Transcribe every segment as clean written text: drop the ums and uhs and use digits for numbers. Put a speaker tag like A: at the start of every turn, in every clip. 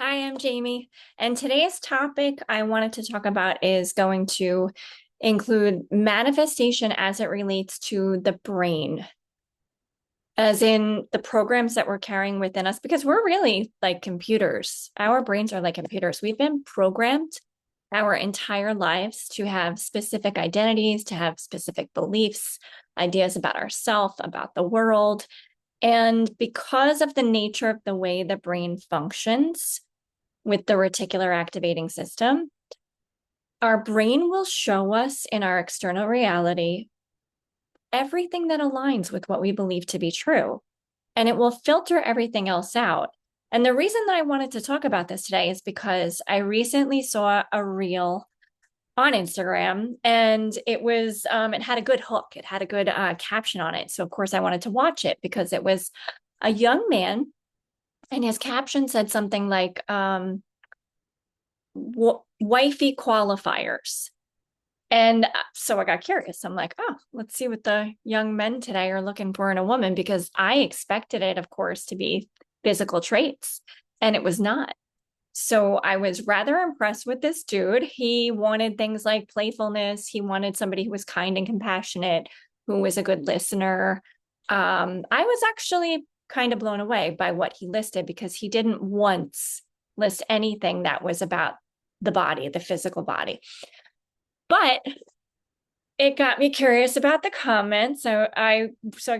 A: Hi, I'm Jamie, and today's topic I wanted to talk about is going to include manifestation as it relates to the brain, as in the programs that we're carrying within us, because we're really like computers. Our brains are like computers. We've been programmed our entire lives to have specific identities, to have specific beliefs, ideas about ourselves, about the world. And because of the nature of the way the brain functions, with the reticular activating system, our brain will show us in our external reality everything that aligns with what we believe to be true, and it will filter everything else out. And the reason that I wanted to talk about this today is because I recently saw a reel on Instagram, and it had a good hook. It had a good caption on it. So of course I wanted to watch it because it was a young man, and his caption said something like, wifey qualifiers. And so I got curious. I'm like, oh, let's see what the young men today are looking for in a woman, because I expected it, of course, to be physical traits, and it was not. So I was rather impressed with this dude. He wanted things like playfulness. He wanted somebody who was kind and compassionate, who was a good listener. I was actually kind of blown away by what he listed, because he didn't once list anything that was about the body, the physical body. But it got me curious about the comments. So I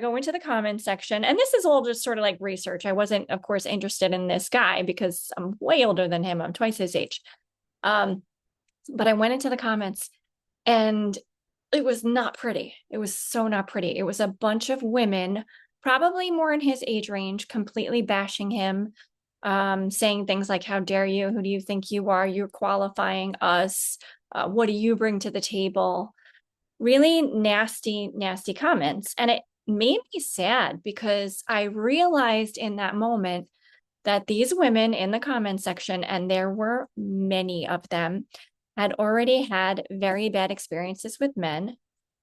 A: go into the comments section, and this is all just sort of like research. I wasn't, of course, interested in this guy because I'm way older than him. I'm twice his age. Um, but I went into the comments, and it was not pretty. It was so not pretty. It was a bunch of women, probably more in his age range, completely bashing him, saying things like, "How dare you? Who do you think you are? You're qualifying us. What do you bring to the table?" Really nasty, nasty comments. And it made me sad because I realized in that moment that these women in the comment section, and there were many of them, had already had very bad experiences with men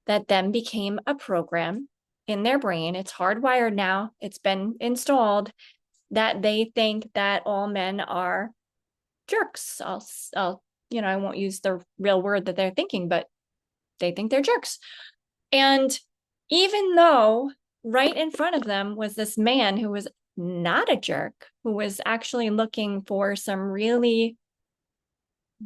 A: that then became a program in their brain. It's hardwired now, it's been installed, that they think that all men are jerks. I won't use the real word that they're thinking, but they think they're jerks. And even though right in front of them was this man who was not a jerk, who was actually looking for some really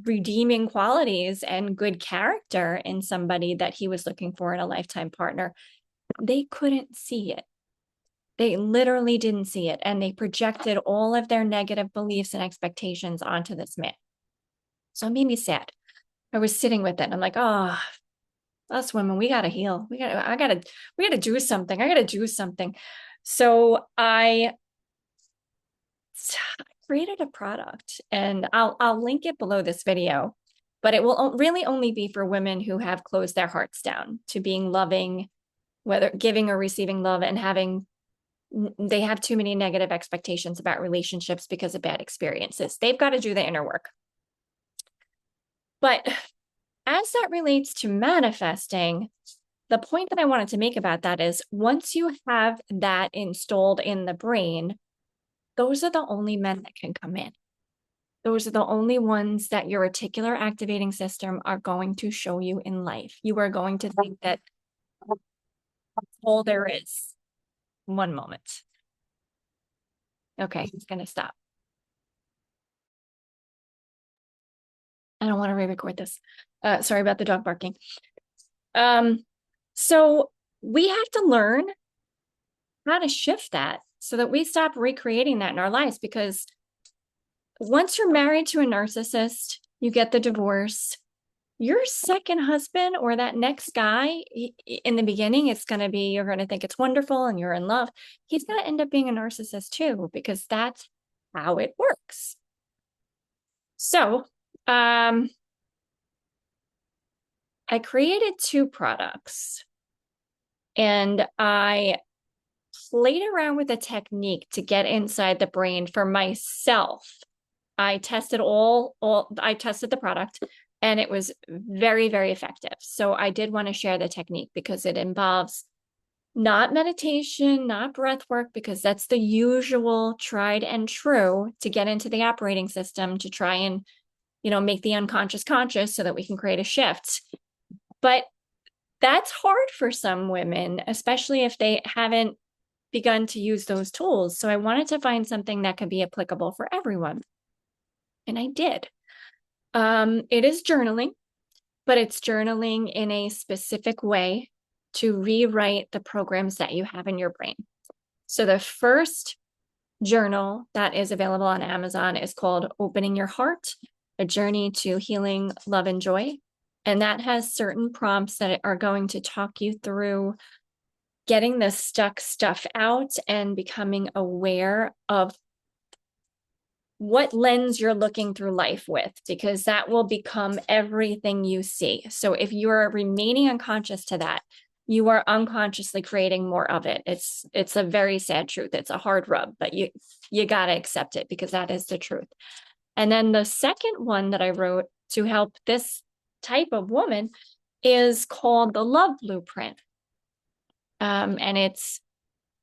A: redeeming qualities and good character in somebody that he was looking for in a lifetime partner, they couldn't see it. They literally didn't see it. And they projected all of their negative beliefs and expectations onto this man. So it made me sad. I was sitting with it, and I'm like, oh, us women, we gotta heal. We gotta do something. I gotta do something. So I created a product, and I'll link it below this video, but it will really only be for women who have closed their hearts down to being loving, whether giving or receiving love, and they have too many negative expectations about relationships because of bad experiences. They've got to do the inner work. But as that relates to manifesting, the point that I wanted to make about that is, once you have that installed in the brain, those are the only men that can come in. Those are the only ones that your reticular activating system are going to show you in life. You are going to think that all there is. One moment. Okay, it's going to stop. I don't want to re-record this. Sorry about the dog barking. So we have to learn how to shift that so that we stop recreating that in our lives, because once you're married to a narcissist, you get the divorce, your second husband or that next guy, in the beginning, it's going to be, you're going to think it's wonderful and you're in love. He's going to end up being a narcissist too, because that's how it works. So, I created two products, and I played around with a technique to get inside the brain for myself. I tested I tested the product, and it was very, very effective. So I did want to share the technique because it involves Not meditation, not breath work, because that's the usual tried and true to get into the operating system to try and, make the unconscious conscious so that we can create a shift. But that's hard for some women, especially if they haven't begun to use those tools. So I wanted to find something that could be applicable for everyone. And I did. It is journaling, but it's journaling in a specific way to rewrite the programs that you have in your brain. So the first journal that is available on Amazon is called Opening Your Heart, A Journey to Healing, Love, and Joy. And that has certain prompts that are going to talk you through getting the stuck stuff out and becoming aware of what lens you're looking through life with, because that will become everything you see. So if you're remaining unconscious to that, you are unconsciously creating more of it. It's a very sad truth. It's a hard rub, but you got to accept it because that is the truth. And then the second one that I wrote to help this type of woman is called the Love Blueprint. And it's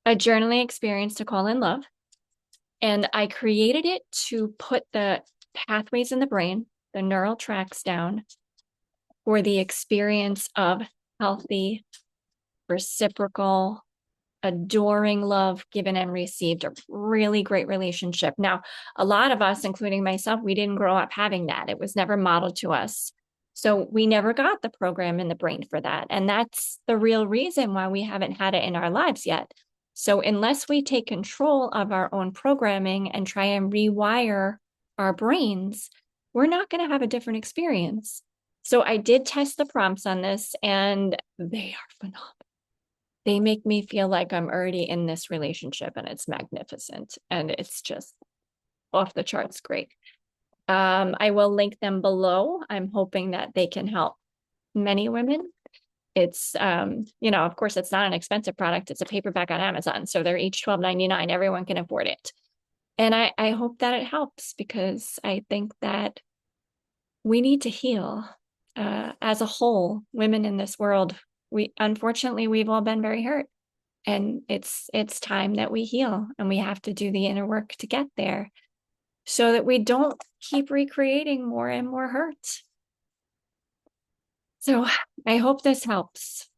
A: a journaling experience to call in love. And I created it to put the pathways in the brain, the neural tracks down for the experience of healthy, reciprocal, adoring love given and received, a really great relationship. Now, a lot of us, including myself, we didn't grow up having that. It was never modeled to us. So we never got the program in the brain for that. And that's the real reason why we haven't had it in our lives yet. So unless we take control of our own programming and try and rewire our brains, we're not going to have a different experience. So I did test the prompts on this and they are phenomenal. They make me feel like I'm already in this relationship and it's magnificent and it's just off the charts great. I will link them below. I'm hoping that they can help many women. It's, of course, it's not an expensive product. It's a paperback on Amazon. So they're each $12.99. Everyone can afford it. And I hope that it helps because I think that we need to heal as a whole. Women in this world, unfortunately, we've all been very hurt. And it's time that we heal and we have to do the inner work to get there so that we don't keep recreating more and more hurt. So I hope this helps.